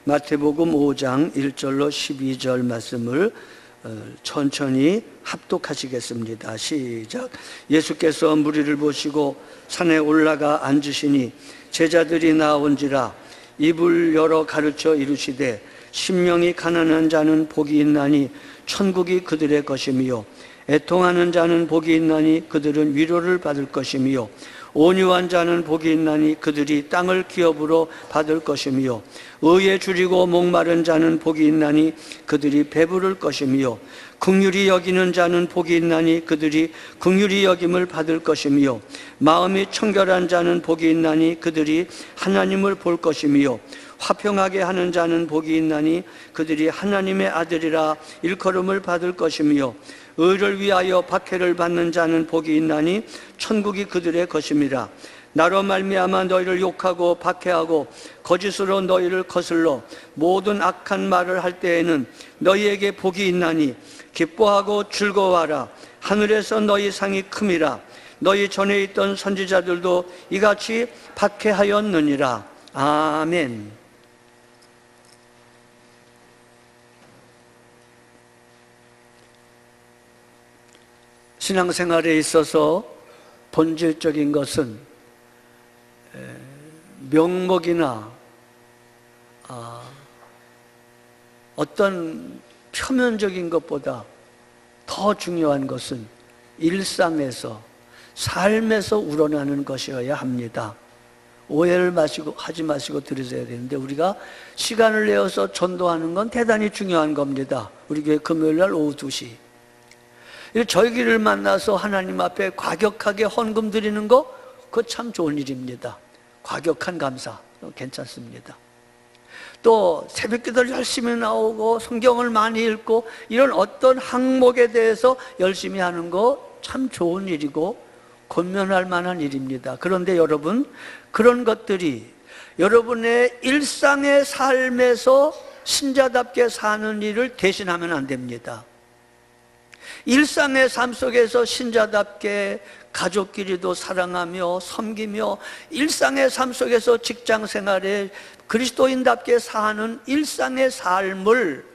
마태복음 5장 1절로 12절 말씀을 천천히 합독하시겠습니다. 시작. 예수께서 무리를 보시고 산에 올라가 앉으시니 제자들이 나온지라 입을 열어 가르쳐 이르시되 심령이 가난한 자는 복이 있나니 천국이 그들의 것이며 애통하는 자는 복이 있나니 그들은 위로를 받을 것이며 온유한 자는 복이 있나니 그들이 땅을 기업으로 받을 것이며 의에 줄이고 목마른 자는 복이 있나니 그들이 배부를 것이며 긍휼히 여기는 자는 복이 있나니 그들이 긍휼히 여김을 받을 것이며 마음이 청결한 자는 복이 있나니 그들이 하나님을 볼 것이며 화평하게 하는 자는 복이 있나니 그들이 하나님의 아들이라 일컬음을 받을 것이며 의를 위하여 박해를 받는 자는 복이 있나니 천국이 그들의 것임이라. 나로 말미암아 너희를 욕하고 박해하고 거짓으로 너희를 거슬러 모든 악한 말을 할 때에는 너희에게 복이 있나니 기뻐하고 즐거워하라. 하늘에서 너희 상이 큼이라. 너희 전에 있던 선지자들도 이같이 박해하였느니라. 아멘. 신앙생활에 있어서 본질적인 것은 명목이나 어떤 표면적인 것보다 더 중요한 것은 일상에서, 삶에서 우러나는 것이어야 합니다. 오해를 하지 마시고 들으셔야 되는데, 우리가 시간을 내어서 전도하는 건 대단히 중요한 겁니다. 우리 교회 금요일날 오후 2시 저희끼리를 만나서 하나님 앞에 과격하게 헌금 드리는 거, 그거 참 좋은 일입니다. 과격한 감사 괜찮습니다. 또 새벽기도를 열심히 나오고 성경을 많이 읽고 이런 어떤 항목에 대해서 열심히 하는 거 참 좋은 일이고 권면할 만한 일입니다. 그런데 여러분, 그런 것들이 여러분의 일상의 삶에서 신자답게 사는 일을 대신하면 안 됩니다. 일상의 삶 속에서 신자답게 가족끼리도 사랑하며 섬기며 일상의 삶 속에서 직장 생활에 그리스도인답게 사는 일상의 삶을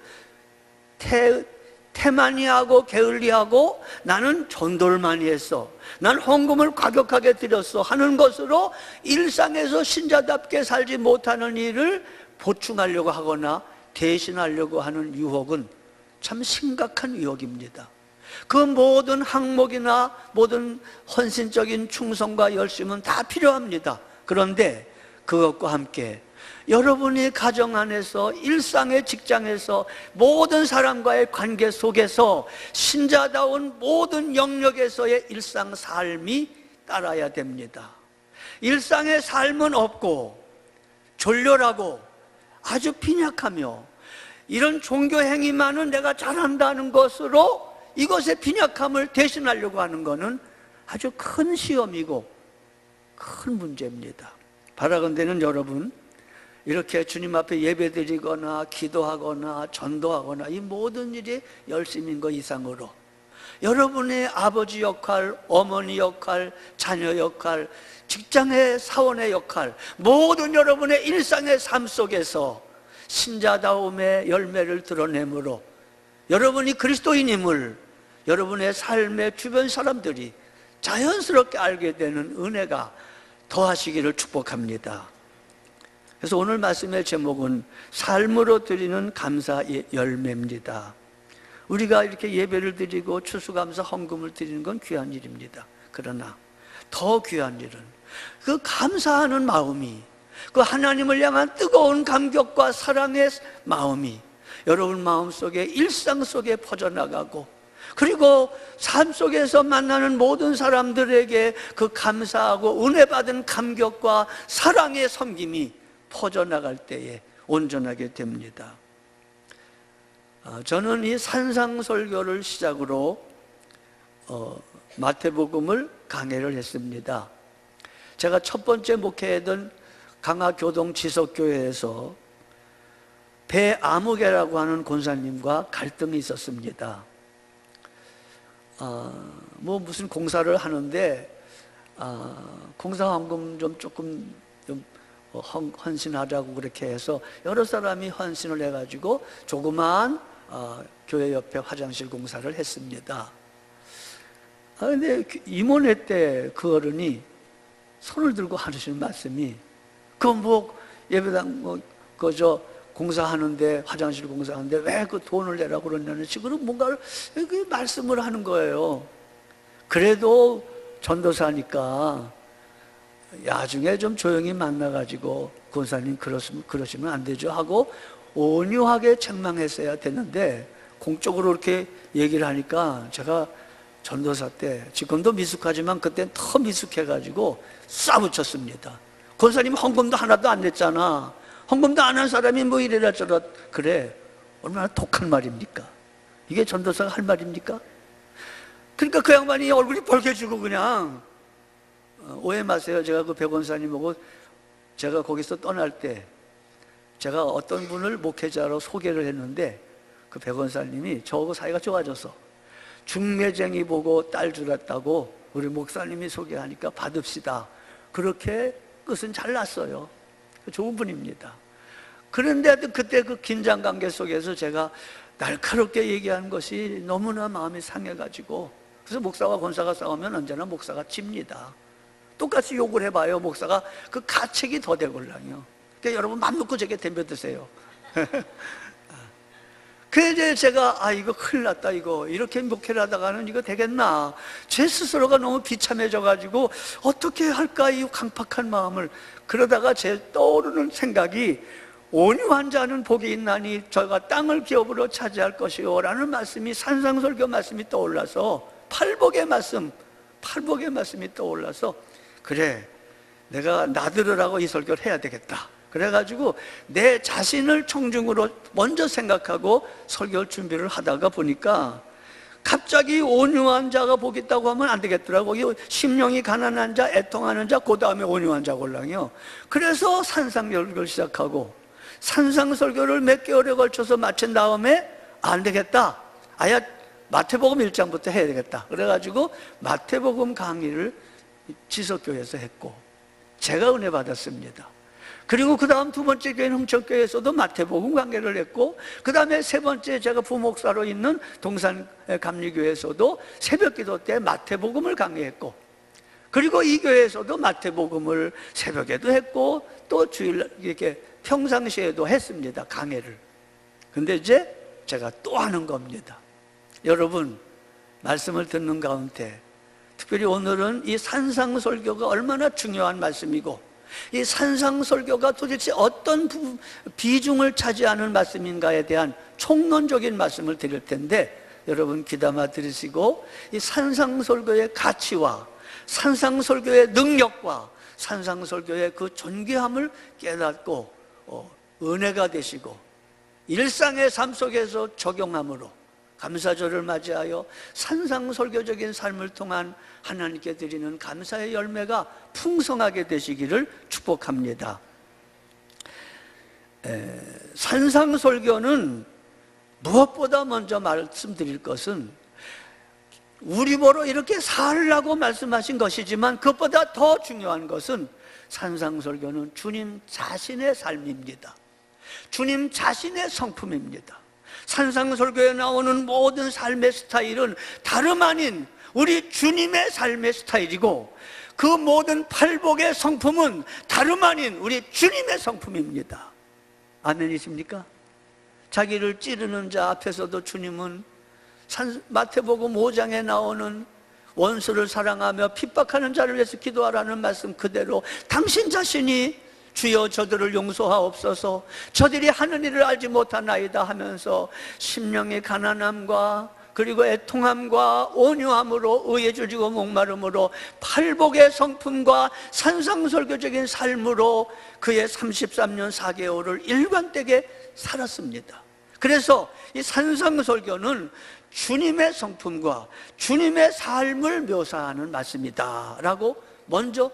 태만히하고 게을리하고 나는 전도를 많이 했어, 난 헌금을 과격하게 드렸어 하는 것으로 일상에서 신자답게 살지 못하는 일을 보충하려고 하거나 대신하려고 하는 유혹은 참 심각한 유혹입니다. 그 모든 항목이나 모든 헌신적인 충성과 열심은 다 필요합니다. 그런데 그것과 함께 여러분이 가정 안에서, 일상의 직장에서, 모든 사람과의 관계 속에서 신자다운 모든 영역에서의 일상 삶이 따라야 됩니다. 일상의 삶은 없고 졸렬하고 아주 빈약하며 이런 종교 행위만은 내가 잘한다는 것으로 이것의 빈약함을 대신하려고 하는 것은 아주 큰 시험이고 큰 문제입니다. 바라건대는 여러분, 이렇게 주님 앞에 예배드리거나 기도하거나 전도하거나 이 모든 일이 열심인 것 이상으로 여러분의 아버지 역할, 어머니 역할, 자녀 역할, 직장의 사원의 역할, 모든 여러분의 일상의 삶 속에서 신자다움의 열매를 드러내므로 여러분이 그리스도인임을 여러분의 삶의 주변 사람들이 자연스럽게 알게 되는 은혜가 더하시기를 축복합니다. 그래서 오늘 말씀의 제목은 삶으로 드리는 감사의 열매입니다. 우리가 이렇게 예배를 드리고 추수감사 헌금을 드리는 건 귀한 일입니다. 그러나 더 귀한 일은 그 감사하는 마음이, 그 하나님을 향한 뜨거운 감격과 사랑의 마음이 여러분 마음속에, 일상 속에 퍼져나가고, 그리고 삶 속에서 만나는 모든 사람들에게 그 감사하고 은혜 받은 감격과 사랑의 섬김이 퍼져나갈 때에 온전하게 됩니다. 저는 이 산상설교를 시작으로 마태복음을 강해를 했습니다. 제가 첫 번째 목회했던 강화교동지석교회에서 배아무개라고 하는 권사님과 갈등이 있었습니다. 무슨 공사를 하는데 공사헌금 조금 헌신하자고 그렇게 해서 여러 사람이 헌신을 해가지고 조그마한 교회 옆에 화장실 공사를 했습니다. 근데 임원회 때 그 어른이 손을 들고 하시는 말씀이, 예배당 그저 공사하는데, 화장실 공사하는데 왜 그 돈을 내라고 그러냐는 식으로 뭔가를 말씀을 하는 거예요. 그래도 전도사니까 나중에 좀 조용히 만나가지고 권사님 그러시면 안 되죠 하고 온유하게 책망했어야 되는데, 공적으로 이렇게 얘기를 하니까 제가 전도사 때, 지금도 미숙하지만 그때는 더 미숙해가지고 쏴붙였습니다. 권사님 헌금도 하나도 안 냈잖아. 헌금도 안 한 사람이 뭐 이래라 저래. 그래, 얼마나 독한 말입니까? 이게 전도사가 할 말입니까? 그러니까 그 양반이 얼굴이 벌개지고 그냥, 오해 마세요. 제가 그 백원사님하고 제가 거기서 떠날 때 제가 어떤 분을 목회자로 소개를 했는데, 그 백원사님이 저하고 사이가 좋아져서 중매쟁이 보고 딸 주랬다고 우리 목사님이 소개하니까 받읍시다, 그렇게 끝은 잘 났어요. 좋은 분입니다. 그런데 그때 그 긴장관계 속에서 제가 날카롭게 얘기한 것이 너무나 마음이 상해가지고, 그래서 목사와 권사가 싸우면 언제나 목사가 집니다. 똑같이 욕을 해봐요. 목사가 그 가책이 더 되걸랑요. 그러니까 여러분 맘 놓고 제게 덤벼드세요. 그래서 제가 이거 큰일 났다, 이렇게 목회를 하다가는 이거 되겠나, 제 스스로가 너무 비참해져가지고 어떻게 할까, 이 강팍한 마음을. 그러다가 제 떠오르는 생각이, 온유한 자는 복이 있나니 저가 땅을 기업으로 차지할 것이요 라는 말씀이, 산상설교 말씀이 떠올라서, 팔복의 말씀이 떠올라서, 그래, 내가 나들으라고 이 설교를 해야 되겠다. 그래가지고 내 자신을 청중으로 먼저 생각하고 설교 준비를 하다가 보니까 갑자기 온유한 자가 복이 있다고 하면 안 되겠더라고. 심령이 가난한 자, 애통하는 자, 그 다음에 온유한 자 골랑이요. 그래서 산상설교를 시작하고, 산상설교를 몇 개월에 걸쳐서 마친 다음에 안 되겠다, 아야 마태복음 1장부터 해야 되겠다. 그래가지고 마태복음 강의를 지석교회에서 했고, 제가 은혜 받았습니다. 그리고 그 다음 두 번째 교회는 흥천교회에서도 마태복음 강의를 했고, 그 다음에 세 번째 제가 부목사로 있는 동산 감리교회에서도 새벽기도 때 마태복음을 강의했고, 그리고 이 교회에서도 마태복음을 새벽에도 했고, 또 주일 이렇게 평상시에도 했습니다, 강의를. 근데 이제 제가 또 하는 겁니다. 여러분, 말씀을 듣는 가운데 특별히 오늘은 이 산상설교가 얼마나 중요한 말씀이고, 이 산상설교가 도대체 어떤 비중을 차지하는 말씀인가에 대한 총론적인 말씀을 드릴 텐데, 여러분 귀담아 들으시고 이 산상설교의 가치와 산상설교의 능력과 산상설교의 그 존귀함을 깨닫고 은혜가 되시고 일상의 삶 속에서 적용함으로 감사절을 맞이하여 산상설교적인 삶을 통한 하나님께 드리는 감사의 열매가 풍성하게 되시기를 축복합니다. 산상설교는 무엇보다 먼저 말씀드릴 것은, 우리 보러 이렇게 살라고 말씀하신 것이지만 그것보다 더 중요한 것은, 산상설교는 주님 자신의 삶입니다. 주님 자신의 성품입니다. 산상설교에 나오는 모든 삶의 스타일은 다름 아닌 우리 주님의 삶의 스타일이고, 그 모든 팔복의 성품은 다름 아닌 우리 주님의 성품입니다. 아멘이십니까? 자기를 찌르는 자 앞에서도 주님은 마태복음 5장에 나오는 원수를 사랑하며 핍박하는 자를 위해서 기도하라는 말씀 그대로 당신 자신이 주여 저들을 용서하옵소서, 저들이 하는 일을 알지 못하나이다 하면서 심령의 가난함과 그리고 애통함과 온유함으로 의에 줄지고 목마름으로 팔복의 성품과 산상설교적인 삶으로 그의 33년 4개월을 일관되게 살았습니다. 그래서 이 산상설교는 주님의 성품과 주님의 삶을 묘사하는 말씀이다 라고 먼저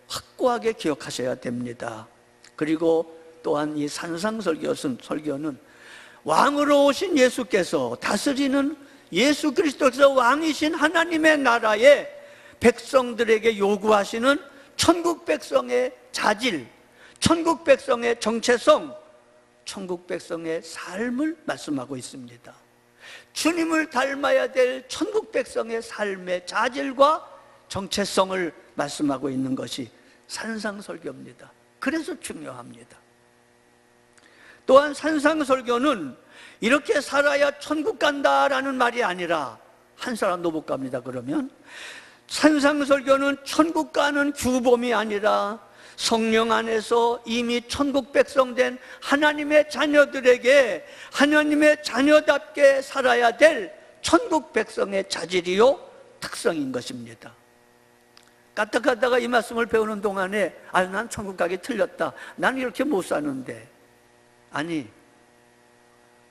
확고하게 기억하셔야 됩니다. 그리고 또한 이 산상설교는 왕으로 오신 예수께서 다스리는 예수 그리스도께서 왕이신 하나님의 나라에 백성들에게 요구하시는 천국 백성의 자질, 천국 백성의 정체성, 천국 백성의 삶을 말씀하고 있습니다. 주님을 닮아야 될 천국 백성의 삶의 자질과 정체성을 말씀하고 있는 것이 산상설교입니다. 그래서 중요합니다. 또한 산상설교는 이렇게 살아야 천국 간다라는 말이 아니라, 한 사람도 못 갑니다 그러면, 산상설교는 천국 가는 규범이 아니라 성령 안에서 이미 천국 백성 된 하나님의 자녀들에게 하나님의 자녀답게 살아야 될 천국 백성의 자질이요 특성인 것입니다. 까딱하다가 이 말씀을 배우는 동안에 난 천국 가기 틀렸다, 난 이렇게 못 사는데, 아니,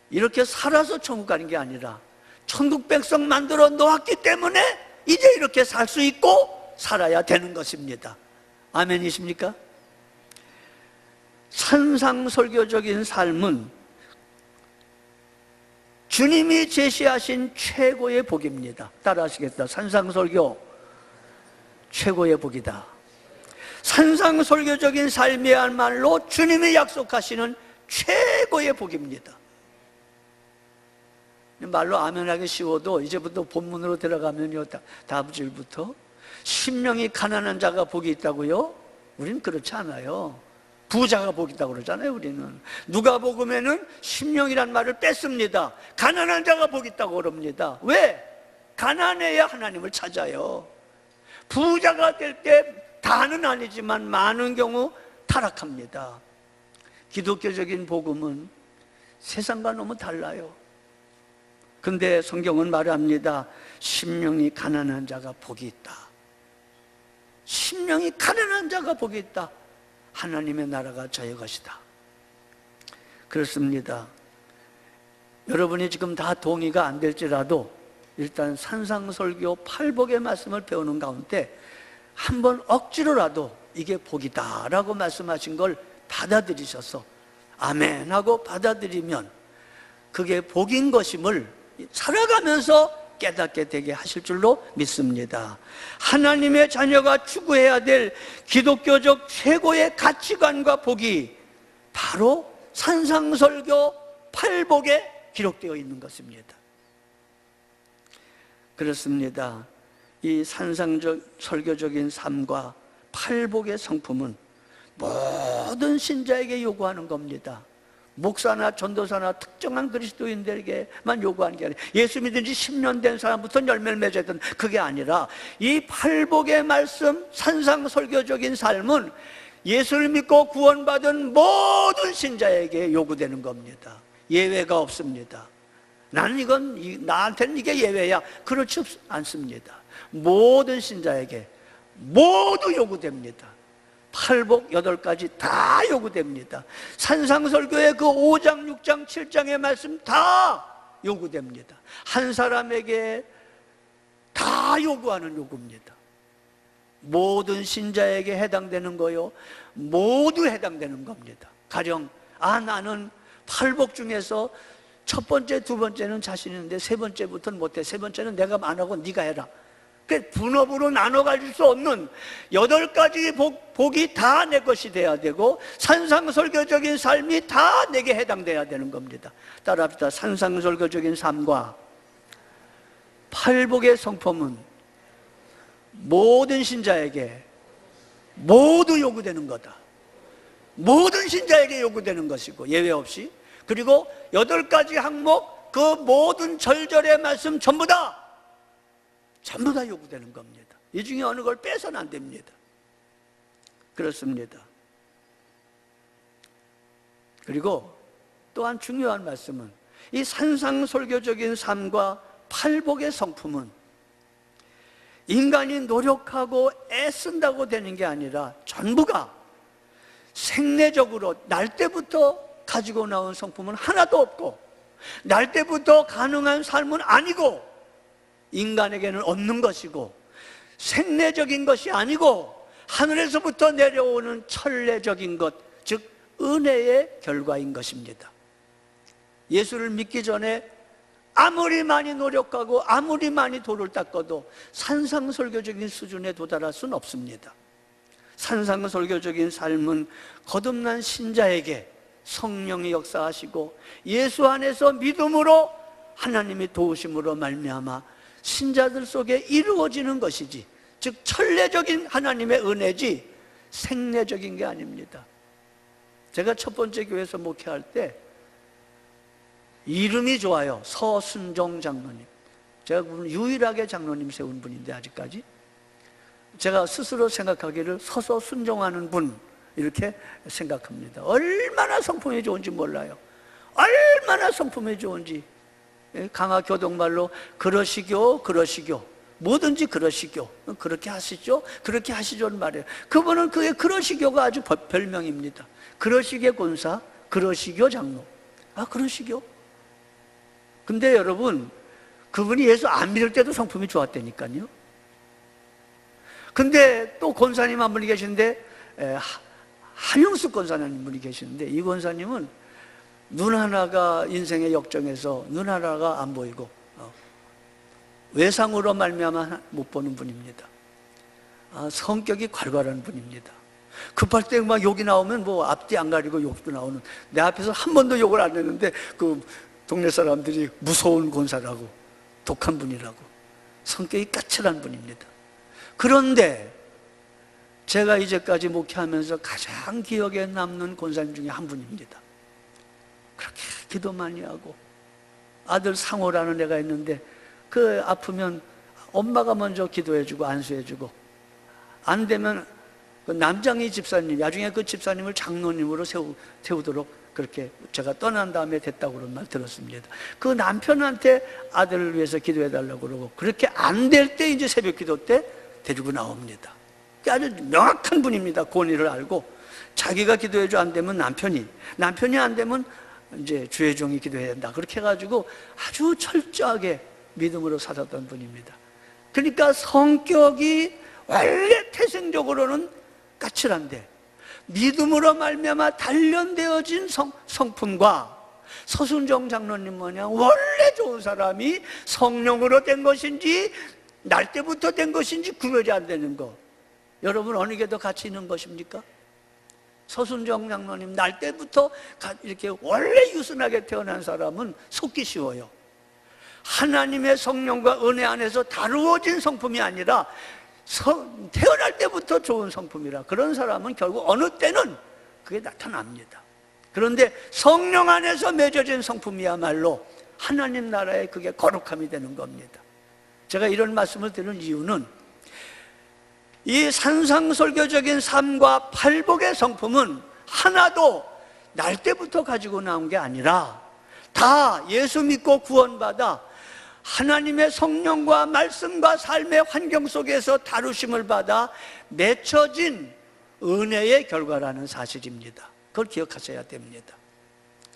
이렇게 살아서 천국 가는 게 아니라 천국 백성 만들어 놓았기 때문에 이제 이렇게 살 수 있고 살아야 되는 것입니다. 아멘이십니까? 산상설교적인 삶은 주님이 제시하신 최고의 복입니다. 따라하시겠다. 산상설교 최고의 복이다. 산상설교적인 삶이야말로 주님이 약속하시는 최고의 복입니다. 말로 아멘하기 쉬워도 이제부터 본문으로 들어가면요, 다음 주일부터 심령이 가난한 자가 복이 있다고요? 우리는 그렇지 않아요. 부자가 복이 있다고 그러잖아요. 우리는 누가복음에는 심령이란 말을 뺐습니다. 가난한 자가 복이 있다고 그럽니다. 왜? 가난해야 하나님을 찾아요. 부자가 될 때 다는 아니지만 많은 경우 타락합니다. 기독교적인 복음은 세상과 너무 달라요. 근데 성경은 말합니다. 심령이 가난한 자가 복이 있다. 심령이 가난한 자가 복이 있다. 하나님의 나라가 저의 것이다. 그렇습니다. 여러분이 지금 다 동의가 안 될지라도 일단 산상설교 팔복의 말씀을 배우는 가운데 한번 억지로라도 이게 복이다 라고 말씀하신 걸 받아들이셔서 아멘 하고 받아들이면 그게 복인 것임을 살아가면서 깨닫게 되게 하실 줄로 믿습니다. 하나님의 자녀가 추구해야 될 기독교적 최고의 가치관과 복이 바로 산상설교 팔복에 기록되어 있는 것입니다. 그렇습니다. 이 산상설교적인 삶과 팔복의 성품은 모든 신자에게 요구하는 겁니다. 목사나 전도사나 특정한 그리스도인들에게만 요구하는 게 아니라 예수 믿은 지 10년 된 사람부터 열매를 맺었던 그게 아니라 이 팔복의 말씀 산상설교적인 삶은 예수를 믿고 구원받은 모든 신자에게 요구되는 겁니다. 예외가 없습니다. 나한테는 이게 예외야, 그렇지 않습니다. 모든 신자에게 모두 요구됩니다. 팔복 8가지 다 요구됩니다. 산상설교의 그 5장, 6장, 7장의 말씀 다 요구됩니다. 한 사람에게 다 요구하는 요구입니다. 모든 신자에게 해당되는 거요, 모두 해당되는 겁니다. 가령 나는 팔복 중에서 첫 번째, 두 번째는 자신 있는데 세 번째부터는 못해. 세 번째는 내가 안 하고 네가 해라. 분업으로 나눠 가질 수 없는 8가지 복이 다 내 것이 돼야 되고 산상설교적인 삶이 다 내게 해당돼야 되는 겁니다. 따라합시다. 산상설교적인 삶과 팔복의 성품은 모든 신자에게 모두 요구되는 거다. 모든 신자에게 요구되는 것이고 예외 없이. 그리고 8가지 항목, 그 모든 절절의 말씀 전부 다 요구되는 겁니다. 이 중에 어느 걸 빼서는 안 됩니다. 그렇습니다. 그리고 또한 중요한 말씀은 이 산상설교적인 삶과 팔복의 성품은 인간이 노력하고 애쓴다고 되는 게 아니라 전부가 생내적으로 날 때부터 가지고 나온 성품은 하나도 없고 날 때부터 가능한 삶은 아니고 인간에게는 없는 것이고 생내적인 것이 아니고 하늘에서부터 내려오는 천례적인 것, 즉 은혜의 결과인 것입니다. 예수를 믿기 전에 아무리 많이 노력하고 아무리 많이 돌을 닦아도 산상설교적인 수준에 도달할 수는 없습니다. 산상설교적인 삶은 거듭난 신자에게 성령이 역사하시고 예수 안에서 믿음으로 하나님의 도우심으로 말미암아 신자들 속에 이루어지는 것이지, 즉 천례적인 하나님의 은혜지 생례적인 게 아닙니다. 제가 첫 번째 교회에서 목회할 때 이름이 좋아요. 서순종 장로님. 제가 유일하게 장로님 세운 분인데, 아직까지 제가 스스로 생각하기를 서서 순종하는 분, 이렇게 생각합니다. 얼마나 성품이 좋은지 몰라요. 얼마나 성품이 좋은지. 강화 교동말로 그러시교, 그러시교, 뭐든지 그러시교, 그렇게 하시죠, 그렇게 하시죠는 말이에요. 그분은 그의 그러시교가 아주 별명입니다. 그러시교 권사, 그러시교 장로. 아, 그러시교. 근데 여러분, 그분이 예수 안 믿을 때도 성품이 좋았다니까요. 근데 또 권사님 한 분이 계시는데, 한용숙 권사님 분이 계시는데, 이 권사님은 눈 하나가 인생의 역정에서 눈 하나가 안 보이고 외상으로 말미암아 못 보는 분입니다. 성격이 괄괄한 분입니다. 급할 때 막 욕이 나오면 뭐 앞뒤 안 가리고 욕도 나오는, 내 앞에서 한 번도 욕을 안 했는데 그 동네 사람들이 무서운 권사라고, 독한 분이라고, 성격이 까칠한 분입니다. 그런데 제가 이제까지 목회하면서 가장 기억에 남는 권사님 중에 한 분입니다. 그렇게 기도 많이 하고, 아들 상호라는 애가 있는데 그 아프면 엄마가 먼저 기도해주고 안수해주고, 안 되면 그 남장희 집사님, 나중에 그 집사님을 장로님으로 세우도록 그렇게 제가 떠난 다음에 됐다고 그런 말 들었습니다. 그 남편한테 아들을 위해서 기도해달라고 그러고, 그렇게 안 될 때 이제 새벽 기도 때 데리고 나옵니다. 아주 명확한 분입니다. 권위를 알고, 자기가 기도해줘 안 되면 남편이 안 되면 이제 주의 종이 기도해야 된다, 그렇게 해가지고 아주 철저하게 믿음으로 살았던 분입니다. 그러니까 성격이 원래 태생적으로는 까칠한데 믿음으로 말미암아 단련되어진 성품과 서순정 장로님 모양 원래 좋은 사람이 성령으로 된 것인지 날 때부터 된 것인지 구별이 안 되는 거, 여러분 어느 게 더 가치 있는 것입니까? 서순정 장로님 날 때부터 이렇게 원래 유순하게 태어난 사람은 속기 쉬워요. 하나님의 성령과 은혜 안에서 다루어진 성품이 아니라 태어날 때부터 좋은 성품이라, 그런 사람은 결국 어느 때는 그게 나타납니다. 그런데 성령 안에서 맺어진 성품이야말로 하나님 나라의 그게 거룩함이 되는 겁니다. 제가 이런 말씀을 드리는 이유는 이 산상설교적인 삶과 팔복의 성품은 하나도 날 때부터 가지고 나온 게 아니라 다 예수 믿고 구원받아 하나님의 성령과 말씀과 삶의 환경 속에서 다루심을 받아 맺혀진 은혜의 결과라는 사실입니다. 그걸 기억하셔야 됩니다.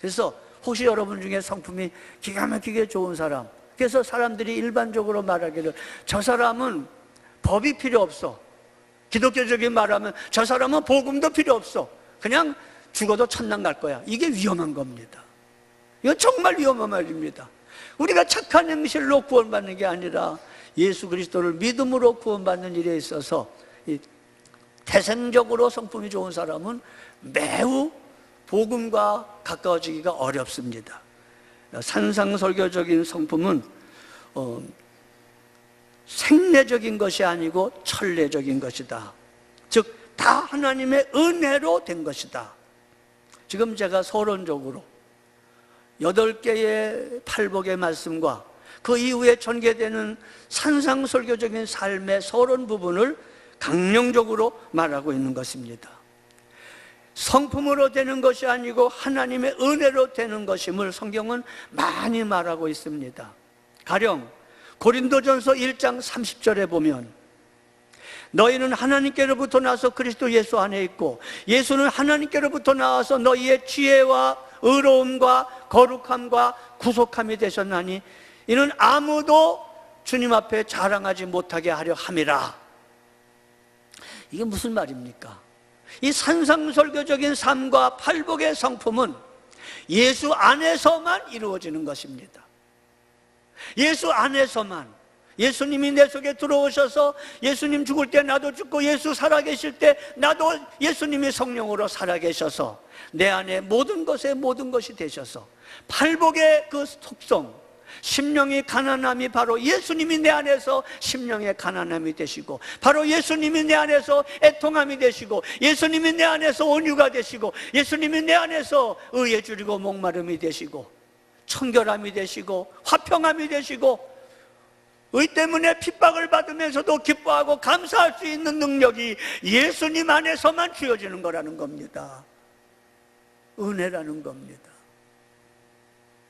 그래서 혹시 여러분 중에 성품이 기가 막히게 좋은 사람, 그래서 사람들이 일반적으로 말하기를 저 사람은 법이 필요 없어, 기독교적인 말하면 저 사람은 복음도 필요 없어, 그냥 죽어도 천당 갈 거야, 이게 위험한 겁니다. 이거 정말 위험한 말입니다. 우리가 착한 행실로 구원받는 게 아니라 예수 그리스도를 믿음으로 구원받는 일에 있어서 태생적으로 성품이 좋은 사람은 매우 복음과 가까워지기가 어렵습니다. 산상설교적인 성품은 생례적인 것이 아니고 천례적인 것이다. 즉 다 하나님의 은혜로 된 것이다. 지금 제가 서론적으로 8개의 팔복의 말씀과 그 이후에 전개되는 산상설교적인 삶의 서론 부분을 강령적으로 말하고 있는 것입니다. 성품으로 되는 것이 아니고 하나님의 은혜로 되는 것임을 성경은 많이 말하고 있습니다. 가령 고린도전서 1장 30절에 보면 너희는 하나님께로부터 나서 그리스도 예수 안에 있고 예수는 하나님께로부터 나와서 너희의 지혜와 의로움과 거룩함과 구속함이 되셨나니 이는 아무도 주님 앞에 자랑하지 못하게 하려 함이라. 이게 무슨 말입니까? 이 산상설교적인 삶과 팔복의 성품은 예수 안에서만 이루어지는 것입니다. 예수 안에서만. 예수님이 내 속에 들어오셔서 예수님 죽을 때 나도 죽고 예수 살아계실 때 나도 예수님이 성령으로 살아계셔서 내 안에 모든 것에 모든 것이 되셔서 팔복의 그 속성, 심령이 가난함이 바로 예수님이 내 안에서 심령의 가난함이 되시고, 바로 예수님이 내 안에서 애통함이 되시고, 예수님이 내 안에서 온유가 되시고, 예수님이 내 안에서 의에 줄이고 목마름이 되시고, 청결함이 되시고 화평함이 되시고, 의 때문에 핍박을 받으면서도 기뻐하고 감사할 수 있는 능력이 예수님 안에서만 주어지는 거라는 겁니다. 은혜라는 겁니다.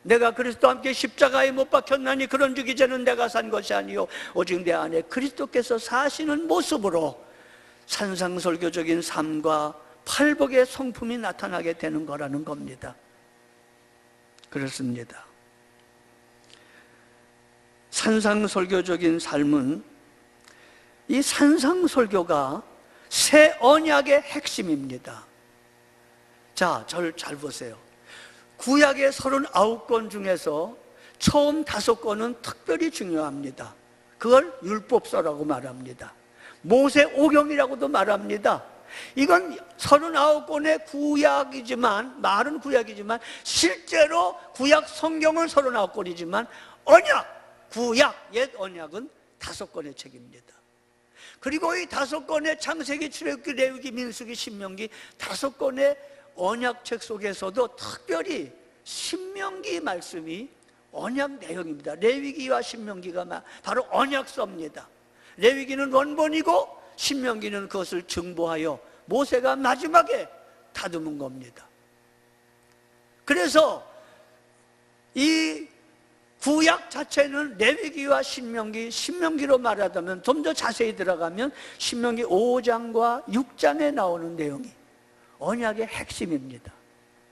내가 그리스도와 함께 십자가에 못 박혔나니 그런즉 이제는 내가 산 것이 아니요 오직 내 안에 그리스도께서 사시는 모습으로 산상설교적인 삶과 팔복의 성품이 나타나게 되는 거라는 겁니다. 그렇습니다. 산상설교적인 삶은, 이 산상설교가 새 언약의 핵심입니다. 자, 저를 잘 보세요. 구약의 39권 중에서 처음 5권은 특별히 중요합니다. 그걸 율법서라고 말합니다. 모세오경이라고도 말합니다. 이건 39권의 구약이지만, 말은 구약이지만 실제로 구약 성경은 39권이지만 언약, 구약, 옛 언약은 5권의 책입니다. 그리고 이 5권의 창세기, 출애굽기, 레위기, 민수기, 신명기 5권의 언약책 속에서도 특별히 신명기 말씀이 언약 내용입니다. 레위기와 신명기가 바로 언약서입니다. 레위기는 원본이고 신명기는 그것을 증보하여 모세가 마지막에 다듬은 겁니다. 그래서 이 구약 자체는 레위기와 신명기로 말하자면 좀 더 자세히 들어가면 신명기 5장과 6장에 나오는 내용이 언약의 핵심입니다.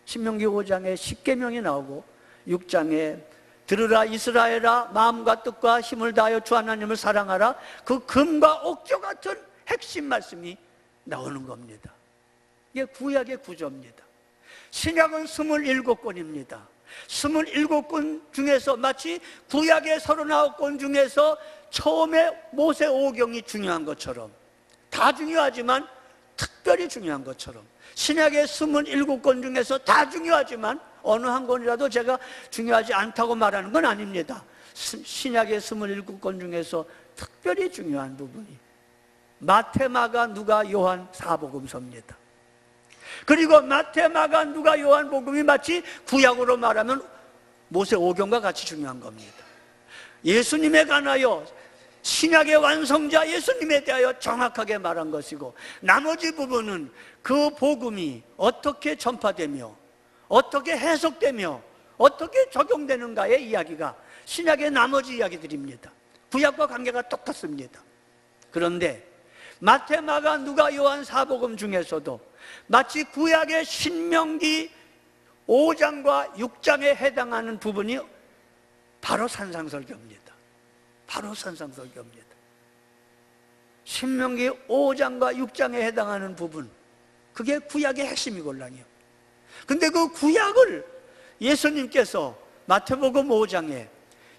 신명기 5장에 십계명이 나오고 6장에 들으라 이스라엘아 마음과 뜻과 힘을 다하여 주 하나님을 사랑하라, 그 금과 옥조 같은 핵심 말씀이 나오는 겁니다. 이게 구약의 구조입니다. 신약은 27권입니다. 27권 중에서 마치 구약의 39권 중에서 처음에 모세오경이 중요한 것처럼, 다 중요하지만 특별히 중요한 것처럼, 신약의 27권 중에서 다 중요하지만 어느 한 권이라도 제가 중요하지 않다고 말하는 건 아닙니다. 신약의 27권 중에서 특별히 중요한 부분이 마태, 마가, 누가, 요한, 사복음서입니다. 그리고 마태, 마가, 누가, 요한 복음이 마치 구약으로 말하면 모세오경과 같이 중요한 겁니다. 예수님에 관하여 신약의 완성자 예수님에 대하여 정확하게 말한 것이고, 나머지 부분은 그 복음이 어떻게 전파되며 어떻게 해석되며 어떻게 적용되는가의 이야기가 신약의 나머지 이야기들입니다. 구약과 관계가 똑같습니다. 그런데 마태, 마가, 누가, 요한, 사복음 중에서도 마치 구약의 신명기 5장과 6장에 해당하는 부분이 바로 산상설교입니다. 바로 산상설교입니다. 신명기 5장과 6장에 해당하는 부분, 그게 구약의 핵심이걸랑요. 근데 그 구약을 예수님께서 마태복음 5장에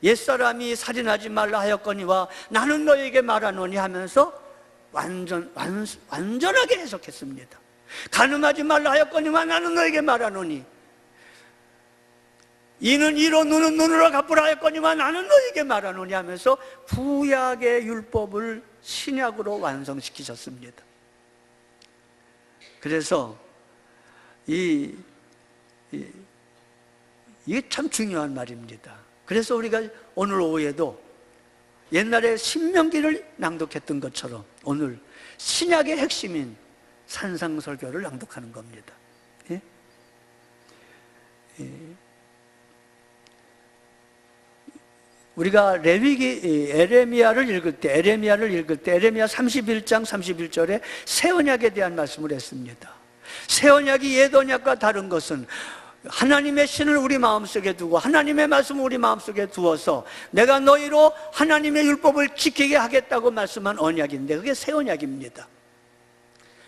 옛사람이 살인하지 말라 하였거니와 나는 너에게 말하노니 하면서 완전하게 해석했습니다. 간음하지 말라 하였거니와 나는 너에게 말하노니, 이는 이로 눈은 눈으로 갚으라 하였거니와 나는 너에게 말하노니 하면서 구약의 율법을 신약으로 완성시키셨습니다. 그래서 이게 참 중요한 말입니다. 그래서 우리가 오늘 오후에도 옛날에 신명기를 낭독했던 것처럼 오늘 신약의 핵심인 산상설교를 낭독하는 겁니다. 예? 우리가 에레미야를 읽을 때 에레미야 31장 31절에 새 언약에 대한 말씀을 했습니다. 새 언약이 옛 언약과 다른 것은 하나님의 신을 우리 마음속에 두고 하나님의 말씀을 우리 마음속에 두어서 내가 너희로 하나님의 율법을 지키게 하겠다고 말씀한 언약인데, 그게 새 언약입니다.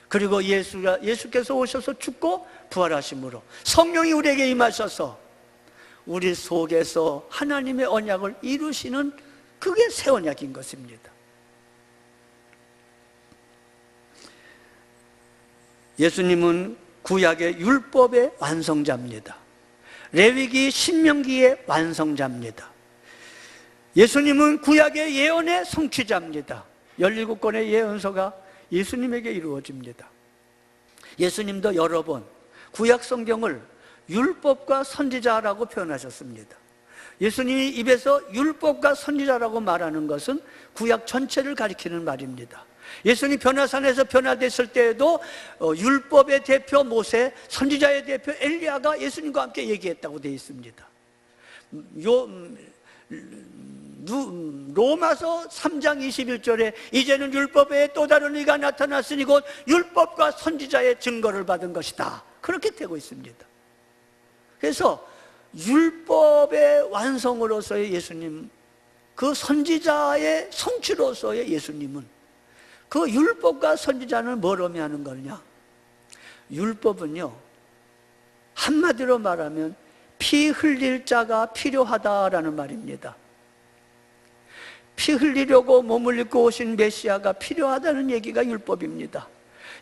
그리고 예수께서 오셔서 죽고 부활하심으로 성령이 우리에게 임하셔서 우리 속에서 하나님의 언약을 이루시는 그게 새 언약인 것입니다. 예수님은 구약의 율법의 완성자입니다. 레위기 신명기의 완성자입니다. 예수님은 구약의 예언의 성취자입니다. 17권의 예언서가 예수님에게 이루어집니다. 예수님도 여러 번 구약 성경을 율법과 선지자라고 표현하셨습니다. 예수님이 입에서 율법과 선지자라고 말하는 것은 구약 전체를 가리키는 말입니다. 예수님 변화산에서 변화됐을 때에도 율법의 대표 모세, 선지자의 대표 엘리야가 예수님과 함께 얘기했다고 되어 있습니다. 로마서 3장 21절에 이제는 율법에 또 다른 의가 나타났으니 곧 율법과 선지자의 증거를 받은 것이다, 그렇게 되고 있습니다. 그래서 율법의 완성으로서의 예수님, 그 선지자의 성취로서의 예수님은, 그 율법과 선지자는 뭘 의미하는 거냐? 율법은요, 한마디로 말하면 피 흘릴 자가 필요하다라는 말입니다. 피 흘리려고 몸을 입고 오신 메시아가 필요하다는 얘기가 율법입니다.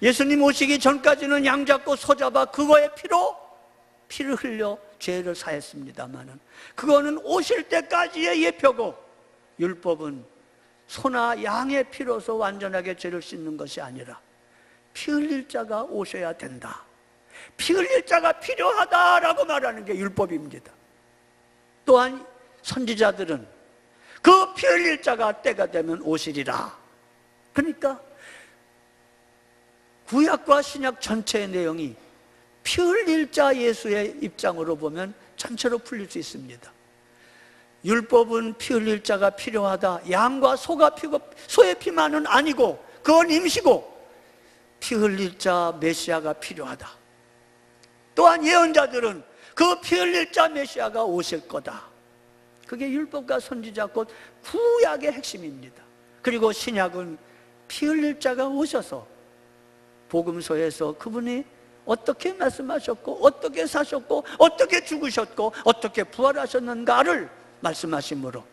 예수님 오시기 전까지는 양 잡고 소 잡아 그거의 피로 피를 흘려 죄를 사했습니다마는 그거는 오실 때까지의 예표고, 율법은 소나 양의 피로서 완전하게 죄를 씻는 것이 아니라 피 흘릴 자가 오셔야 된다, 피 흘릴 자가 필요하다라고 말하는 게 율법입니다. 또한 선지자들은 그 피 흘릴 자가 때가 되면 오시리라. 그러니까 구약과 신약 전체의 내용이 피 흘릴 자 예수의 입장으로 보면 전체로 풀릴 수 있습니다. 율법은 피 흘릴 자가 필요하다, 양과 소의 피만은 아니고 그건 임시고 피 흘릴 자 메시아가 필요하다. 또한 예언자들은 그 피 흘릴 자 메시아가 오실 거다. 그게 율법과 선지자 곧 구약의 핵심입니다. 그리고 신약은 피 흘릴 자가 오셔서 복음서에서 그분이 어떻게 말씀하셨고 어떻게 사셨고 어떻게 죽으셨고 어떻게 부활하셨는가를 말씀하시므로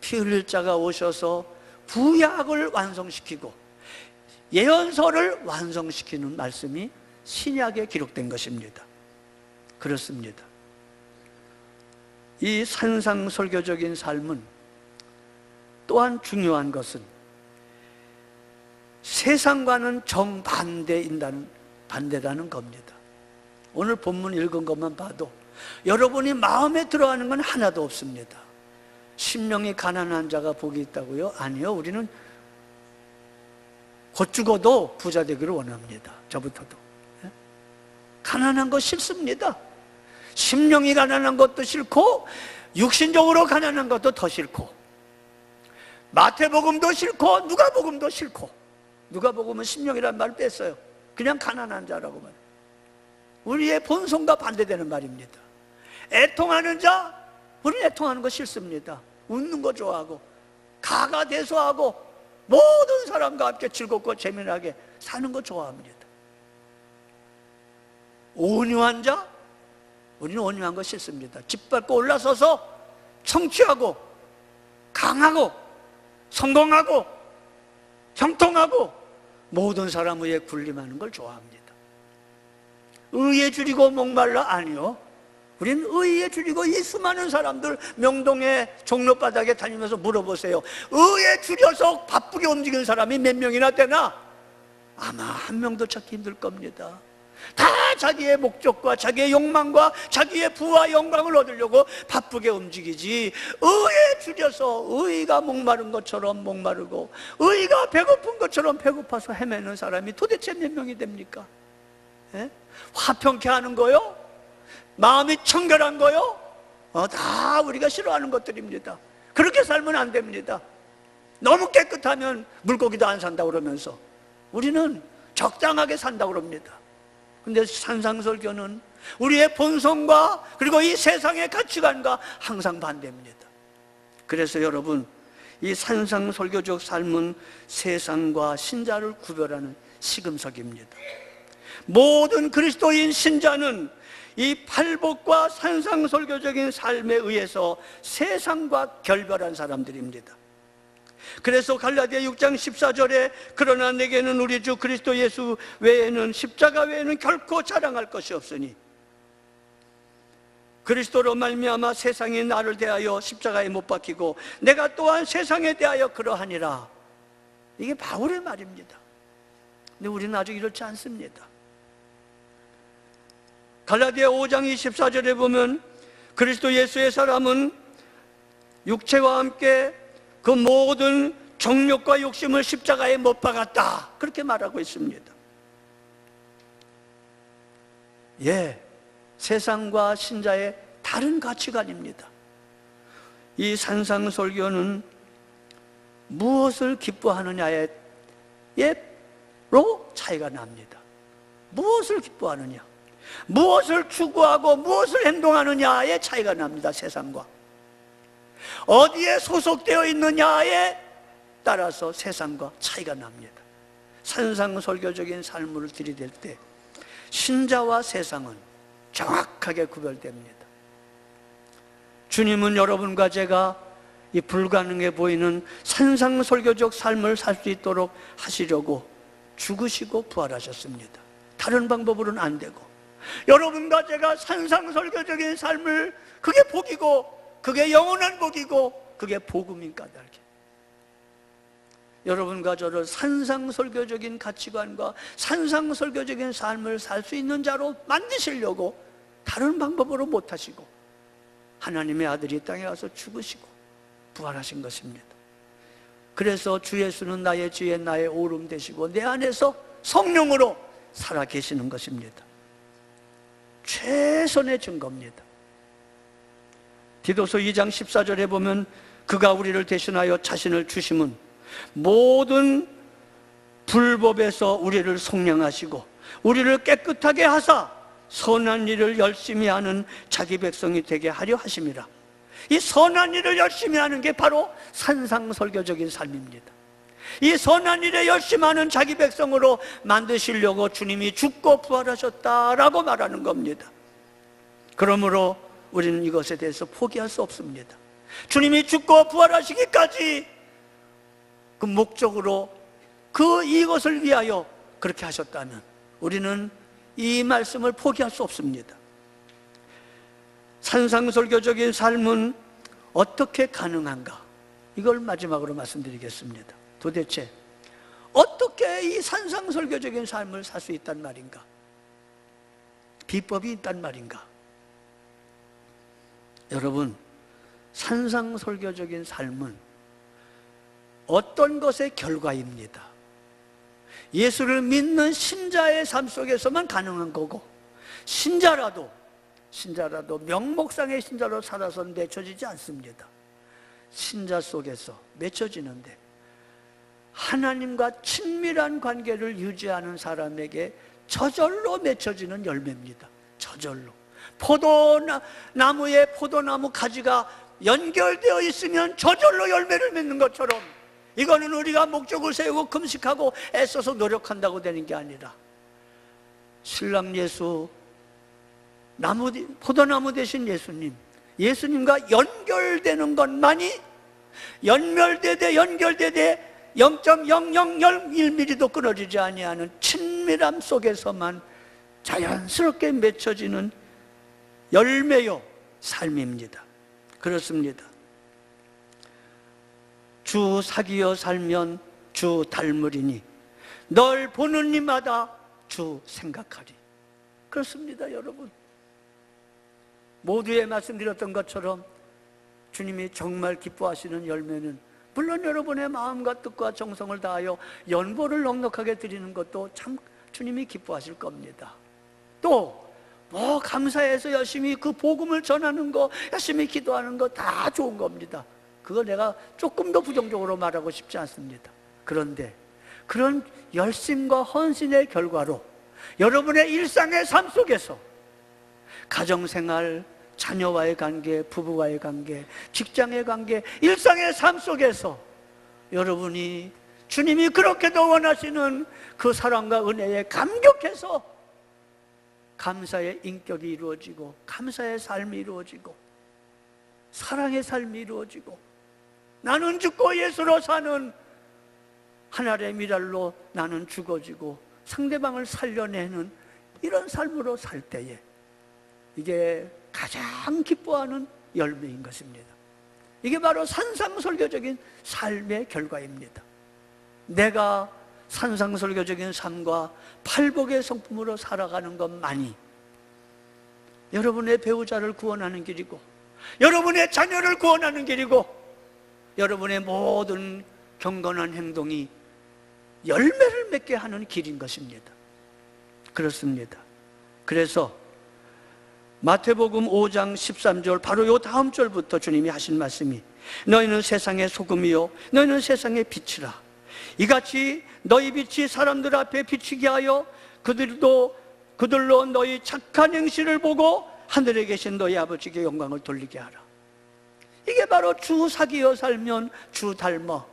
피 흘릴 자가 오셔서 구약을 완성시키고 예언서를 완성시키는 말씀이 신약에 기록된 것입니다. 그렇습니다. 이 산상설교적인 삶은 또한 중요한 것은 세상과는 반대라는 겁니다. 오늘 본문 읽은 것만 봐도 여러분이 마음에 들어하는 건 하나도 없습니다. 심령이 가난한 자가 복이 있다고요? 아니요, 우리는 곧 죽어도 부자 되기를 원합니다. 저부터도. 가난한 거 싫습니다. 심령이 가난한 것도 싫고 육신적으로 가난한 것도 더 싫고 마태복음도 싫고 누가복음도 싫고, 누가복음은 심령이라는 말을 뺐어요. 그냥 가난한 자라고 말해요. 우리의 본성과 반대되는 말입니다. 애통하는 자, 우리는 애통하는 거 싫습니다. 웃는 거 좋아하고 가가대소하고 모든 사람과 함께 즐겁고 재미나게 사는 거 좋아합니다. 온유한 자, 우리는 온유한 거 싫습니다. 짓밟고 올라서서 성취하고 강하고 성공하고 형통하고 모든 사람 위에 군림하는 걸 좋아합니다. 의에 줄이고 목말라? 아니요, 우리는 의에 줄이고 이 수많은 사람들 명동의 종로바닥에 다니면서 물어보세요. 의에 줄여서 바쁘게 움직이는 사람이 몇 명이나 되나? 아마 한 명도 찾기 힘들 겁니다. 다 자기의 목적과 자기의 욕망과 자기의 부와 영광을 얻으려고 바쁘게 움직이지, 의에 줄여서 의가 목마른 것처럼 목마르고 의가 배고픈 것처럼 배고파서 헤매는 사람이 도대체 몇 명이 됩니까? 예? 화평케 하는 거요? 마음이 청결한 거요? 다 우리가 싫어하는 것들입니다. 그렇게 살면 안 됩니다. 너무 깨끗하면 물고기도 안 산다고 그러면서 우리는 적당하게 산다고 그럽니다. 근데 산상설교는 우리의 본성과 그리고 이 세상의 가치관과 항상 반대입니다. 그래서 여러분, 이 산상설교적 삶은 세상과 신자를 구별하는 시금석입니다. 모든 그리스도인 신자는 이 팔복과 산상설교적인 삶에 의해서 세상과 결별한 사람들입니다. 그래서 갈라디아 6장 14절에 그러나 내게는 우리 주 그리스도 예수 외에는, 십자가 외에는 결코 자랑할 것이 없으니 그리스도로 말미암아 세상이 나를 대하여 십자가에 못 박히고 내가 또한 세상에 대하여 그러하니라. 이게 바울의 말입니다. 근데 우리는 아직 이렇지 않습니다. 갈라디아 5장 24절에 보면 그리스도 예수의 사람은 육체와 함께 그 모든 정욕과 욕심을 십자가에 못 박았다, 그렇게 말하고 있습니다. 예, 세상과 신자의 다른 가치관입니다. 이 산상설교는 무엇을 기뻐하느냐로 차이가 납니다. 무엇을 기뻐하느냐, 무엇을 추구하고 무엇을 행동하느냐의 차이가 납니다. 세상과 어디에 소속되어 있느냐에 따라서 세상과 차이가 납니다. 산상설교적인 삶을 들이댈 때 신자와 세상은 정확하게 구별됩니다. 주님은 여러분과 제가 이 불가능해 보이는 산상설교적 삶을 살 수 있도록 하시려고 죽으시고 부활하셨습니다. 다른 방법으로는 안 되고, 여러분과 제가 산상설교적인 삶을, 그게 복이고 그게 영원한 복이고 그게 복음인 까닭에 여러분과 저를 산상설교적인 가치관과 산상설교적인 삶을 살 수 있는 자로 만드시려고 다른 방법으로 못하시고 하나님의 아들이 땅에 와서 죽으시고 부활하신 것입니다. 그래서 주 예수는 나의 주에 나의 오름 되시고 내 안에서 성령으로 살아 계시는 것입니다. 최선의 증거입니다. 디도서 2장 14절에 보면 그가 우리를 대신하여 자신을 주심은 모든 불법에서 우리를 속량하시고 우리를 깨끗하게 하사 선한 일을 열심히 하는 자기 백성이 되게 하려 하심이라. 이 선한 일을 열심히 하는 게 바로 산상설교적인 삶입니다. 이 선한 일에 열심히 하는 자기 백성으로 만드시려고 주님이 죽고 부활하셨다라고 말하는 겁니다. 그러므로 우리는 이것에 대해서 포기할 수 없습니다. 주님이 죽고 부활하시기까지 그 목적으로 이것을 위하여 그렇게 하셨다면 우리는 이 말씀을 포기할 수 없습니다. 산상설교적인 삶은 어떻게 가능한가? 이걸 마지막으로 말씀드리겠습니다. 도대체 어떻게 이 산상설교적인 삶을 살 수 있단 말인가? 비법이 있단 말인가? 여러분, 산상설교적인 삶은 어떤 것의 결과입니다. 예수를 믿는 신자의 삶 속에서만 가능한 거고, 신자라도 명목상의 신자로 살아서는 맺혀지지 않습니다. 신자 속에서 맺혀지는데 하나님과 친밀한 관계를 유지하는 사람에게 저절로 맺혀지는 열매입니다. 저절로. 포도나무에 포도나무 가지가 연결되어 있으면 저절로 열매를 맺는 것처럼, 이거는 우리가 목적을 세우고 금식하고 애써서 노력한다고 되는 게 아니라 신랑 예수, 포도나무 되신 예수님과 연결되는 것만이, 연결되되 0.0001mm도 끊어지지 아니하는 친밀함 속에서만 자연스럽게 맺혀지는 열매요 삶입니다. 그렇습니다. 주 사귀어 살면 주 닮으리니 널 보는 이마다 주 생각하리. 그렇습니다. 여러분, 모두에 말씀드렸던 것처럼 주님이 정말 기뻐하시는 열매는 물론 여러분의 마음과 뜻과 정성을 다하여 연보를 넉넉하게 드리는 것도 참 주님이 기뻐하실 겁니다. 또 감사해서 열심히 그 복음을 전하는 거, 열심히 기도하는 거 다 좋은 겁니다. 그거 내가 조금 더 부정적으로 말하고 싶지 않습니다. 그런데 그런 열심과 헌신의 결과로 여러분의 일상의 삶 속에서 가정생활, 자녀와의 관계, 부부와의 관계, 직장의 관계, 일상의 삶 속에서 여러분이 주님이 그렇게도 원하시는 그 사랑과 은혜에 감격해서 감사의 인격이 이루어지고, 감사의 삶이 이루어지고, 사랑의 삶이 이루어지고, 나는 죽고 예수로 사는 하늘의 미랄로 나는 죽어지고 상대방을 살려내는 이런 삶으로 살 때에 이게 가장 기뻐하는 열매인 것입니다. 이게 바로 산상설교적인 삶의 결과입니다. 내가 산상설교적인 삶과 팔복의 성품으로 살아가는 것만이 여러분의 배우자를 구원하는 길이고, 여러분의 자녀를 구원하는 길이고, 여러분의 모든 경건한 행동이 열매를 맺게 하는 길인 것입니다. 그렇습니다. 그래서 마태복음 5장 13절 바로 요 다음 절부터 주님이 하신 말씀이 너희는 세상의 소금이요 너희는 세상의 빛이라. 이같이 너희 빛이 사람들 앞에 비치게 하여 그들로 너희 착한 행실을 보고 하늘에 계신 너희 아버지께 영광을 돌리게 하라. 이게 바로 주 사귀어 살면 주 닮아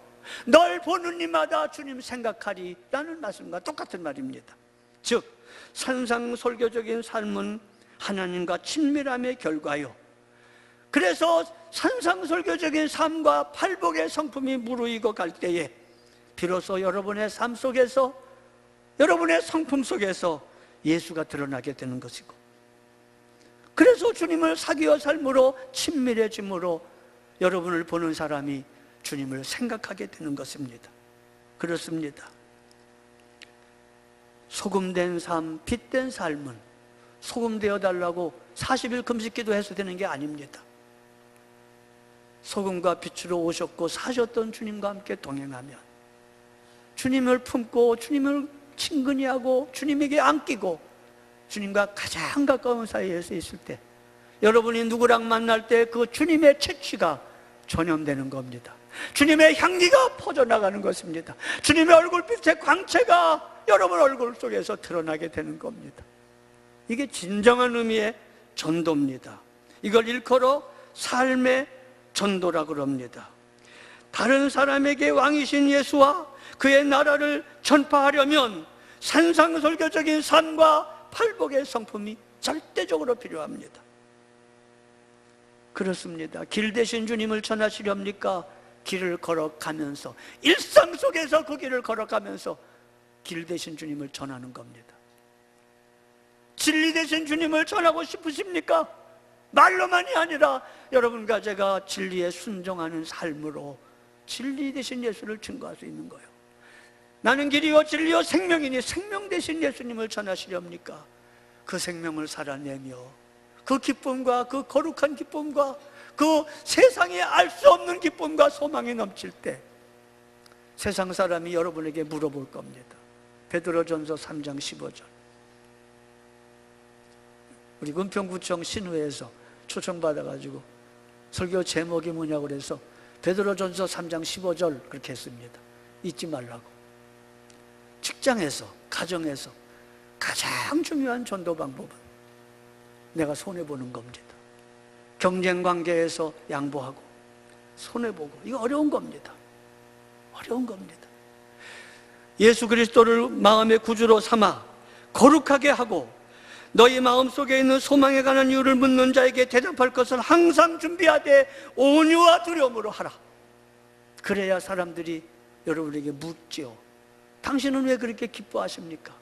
널 보는 이마다 주님 생각하리 라는 말씀과 똑같은 말입니다. 즉 산상설교적인 삶은 하나님과 친밀함의 결과요, 그래서 산상설교적인 삶과 팔복의 성품이 무르익어 갈 때에 비로소 여러분의 삶 속에서, 여러분의 성품 속에서 예수가 드러나게 되는 것이고, 그래서 주님을 사귀어 삶으로 친밀해짐으로 여러분을 보는 사람이 주님을 생각하게 되는 것입니다. 그렇습니다. 소금된 삶, 빛된 삶은 소금 되어달라고 40일 금식기도 해서 되는 게 아닙니다. 소금과 빛으로 오셨고 사셨던 주님과 함께 동행하면, 주님을 품고 주님을 친근히 하고 주님에게 안기고 주님과 가장 가까운 사이에서 있을 때 여러분이 누구랑 만날 때 그 주님의 채취가 전염되는 겁니다. 주님의 향기가 퍼져나가는 것입니다. 주님의 얼굴빛의 광채가 여러분 얼굴 속에서 드러나게 되는 겁니다. 이게 진정한 의미의 전도입니다. 이걸 일컬어 삶의 전도라고 합니다. 다른 사람에게 왕이신 예수와 그의 나라를 전파하려면 산상설교적인 삶과 팔복의 성품이 절대적으로 필요합니다. 그렇습니다. 길 대신 주님을 전하시렵니까? 길을 걸어가면서, 일상 속에서 그 길을 걸어가면서 길 대신 주님을 전하는 겁니다. 진리 대신 주님을 전하고 싶으십니까? 말로만이 아니라 여러분과 제가 진리에 순종하는 삶으로 진리 대신 예수를 증거할 수 있는 거예요. 나는 길이요 진리요 생명이니 생명 대신 예수님을 전하시렵니까? 그 생명을 살아내며 그 기쁨과 그 거룩한 기쁨과 그 세상에 알 수 없는 기쁨과 소망이 넘칠 때 세상 사람이 여러분에게 물어볼 겁니다. 베드로전서 3장 15절. 우리 은평구청 신회에서 초청받아가지고 설교 제목이 뭐냐고 그래서 베드로전서 3장 15절 그렇게 했습니다. 잊지 말라고. 직장에서, 가정에서 가장 중요한 전도 방법은 내가 손해보는 겁니다. 경쟁관계에서 양보하고 손해보고, 이거 어려운 겁니다. 어려운 겁니다. 예수 그리스도를 마음의 구주로 삼아 거룩하게 하고 너희 마음속에 있는 소망에 관한 이유를 묻는 자에게 대답할 것을 항상 준비하되 온유와 두려움으로 하라. 그래야 사람들이 여러분에게 묻지요. 당신은 왜 그렇게 기뻐하십니까?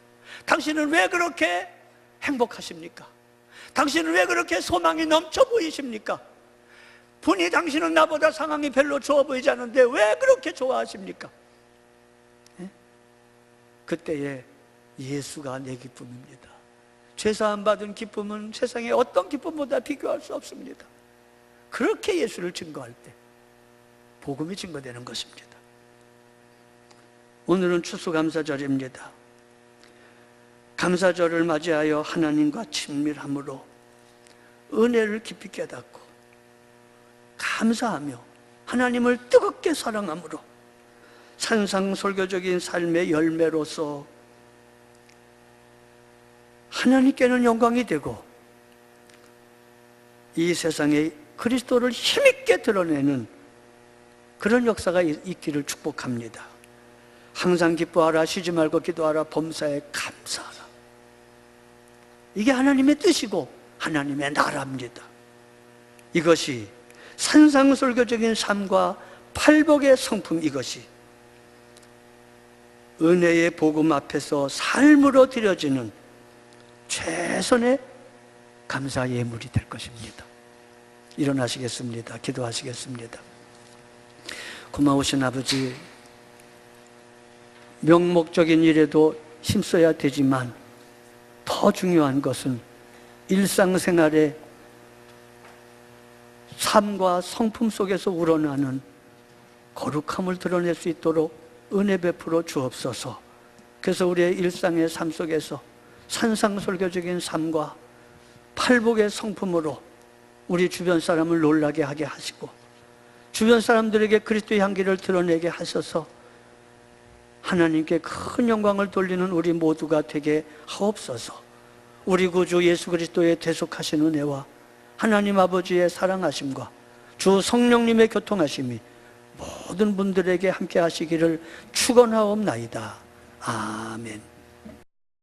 당신은 왜 그렇게 행복하십니까? 당신은 왜 그렇게 소망이 넘쳐 보이십니까? 분이 당신은 나보다 상황이 별로 좋아 보이지 않는데 왜 그렇게 좋아하십니까? 예? 그때에 예수가 내 기쁨입니다. 죄사함 받은 기쁨은 세상의 어떤 기쁨보다 비교할 수 없습니다. 그렇게 예수를 증거할 때 복음이 증거되는 것입니다. 오늘은 추수감사절입니다. 감사절을 맞이하여 하나님과 친밀함으로 은혜를 깊이 깨닫고 감사하며 하나님을 뜨겁게 사랑함으로 산상설교적인 삶의 열매로서 하나님께는 영광이 되고 이 세상에 그리스도를 힘있게 드러내는 그런 역사가 있기를 축복합니다. 항상 기뻐하라, 쉬지 말고 기도하라, 범사에 감사하라. 이게 하나님의 뜻이고 하나님의 나라입니다. 이것이 산상설교적인 삶과 팔복의 성품, 이것이 은혜의 복음 앞에서 삶으로 드려지는 최선의 감사 예물이 될 것입니다. 일어나시겠습니다. 기도하시겠습니다. 고마우신 아버지, 명목적인 일에도 힘써야 되지만 더 중요한 것은 일상생활의 삶과 성품 속에서 우러나는 거룩함을 드러낼 수 있도록 은혜 베풀어 주옵소서. 그래서 우리의 일상의 삶 속에서 산상설교적인 삶과 팔복의 성품으로 우리 주변 사람을 놀라게 하게 하시고 주변 사람들에게 그리스도의 향기를 드러내게 하셔서 하나님께 큰 영광을 돌리는 우리 모두가 되게 하옵소서. 우리 구주 예수 그리스도의 대속하신 은혜와 하나님 아버지의 사랑하심과 주 성령님의 교통하심이 모든 분들에게 함께 하시기를 축원하옵나이다. 아멘.